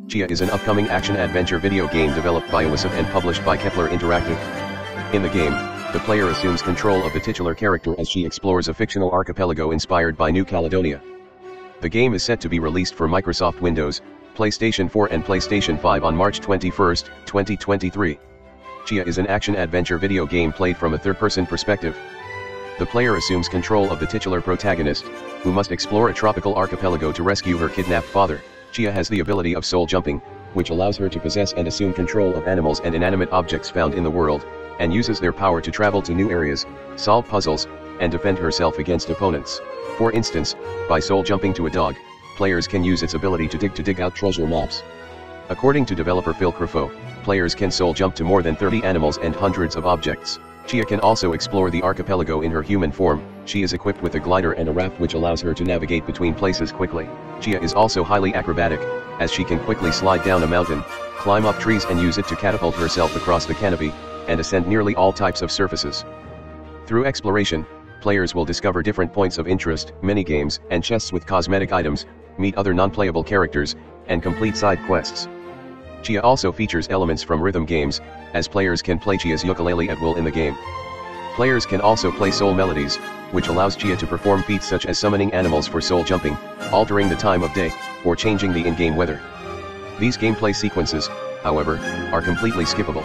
Chia is an upcoming action-adventure video game developed by Awasub and published by Kepler Interactive. In the game, the player assumes control of the titular character as she explores a fictional archipelago inspired by New Caledonia. The game is set to be released for Microsoft Windows, PlayStation 4 and PlayStation 5 on March 21, 2023. Chia is an action-adventure video game played from a third-person perspective. The player assumes control of the titular protagonist, who must explore a tropical archipelago to rescue her kidnapped father. Chia has the ability of soul jumping, which allows her to possess and assume control of animals and inanimate objects found in the world, and uses their power to travel to new areas, solve puzzles, and defend herself against opponents. For instance, by soul jumping to a dog, players can use its ability to dig out treasure maps. According to developer Phil Crefaux, players can soul jump to more than 30 animals and hundreds of objects. Chia can also explore the archipelago in her human form. She is equipped with a glider and a raft which allows her to navigate between places quickly. Chia is also highly acrobatic, as she can quickly slide down a mountain, climb up trees and use it to catapult herself across the canopy, and ascend nearly all types of surfaces. Through exploration, players will discover different points of interest, mini-games, and chests with cosmetic items, meet other non-playable characters, and complete side quests. Chia also features elements from rhythm games, as players can play Chia's ukulele at will in the game. Players can also play soul melodies, which allows Chia to perform feats such as summoning animals for soul jumping, altering the time of day, or changing the in-game weather. These gameplay sequences, however, are completely skippable.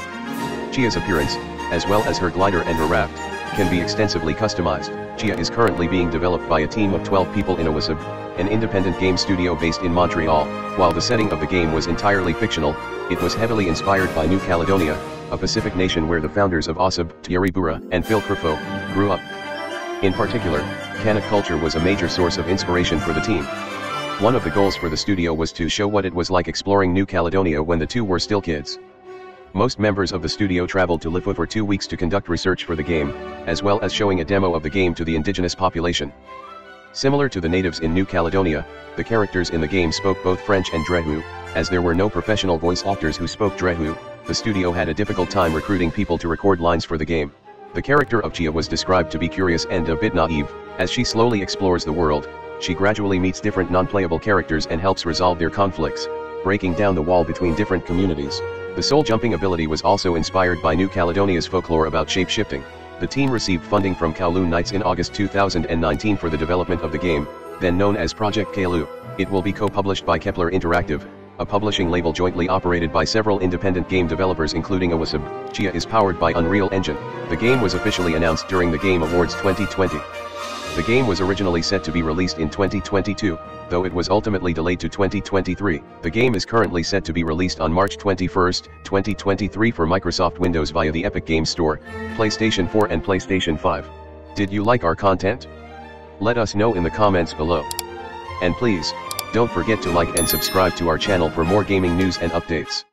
Chia's appearance, as well as her glider and her raft, can be extensively customized. Chia is currently being developed by a team of 12 people in Awasub, an independent game studio based in Montreal. While the setting of the game was entirely fictional, it was heavily inspired by New Caledonia, a Pacific nation where the founders of Awasub, Thierry Bourra and Phil Crefaux, grew up. In particular, Kanak culture was a major source of inspiration for the team. One of the goals for the studio was to show what it was like exploring New Caledonia when the two were still kids. Most members of the studio traveled to Lifou for 2 weeks to conduct research for the game, as well as showing a demo of the game to the indigenous population. Similar to the natives in New Caledonia, the characters in the game spoke both French and Drehu. As there were no professional voice actors who spoke Drehu, the studio had a difficult time recruiting people to record lines for the game. The character of Chia was described to be curious and a bit naive. As she slowly explores the world, she gradually meets different non-playable characters and helps resolve their conflicts, breaking down the wall between different communities. The soul jumping ability was also inspired by New Caledonia's folklore about shape-shifting. The team received funding from Kowloon Knights in August 2019 for the development of the game, then known as Project Kalu. It will be co-published by Kepler Interactive, a publishing label jointly operated by several independent game developers including Awasub. Chia is powered by Unreal Engine. The game was officially announced during the Game Awards 2020. The game was originally set to be released in 2022, though it was ultimately delayed to 2023. The game is currently set to be released on March 21, 2023 for Microsoft Windows via the Epic Games Store, PlayStation 4 and PlayStation 5. Did you like our content? Let us know in the comments below. And please, don't forget to like and subscribe to our channel for more gaming news and updates.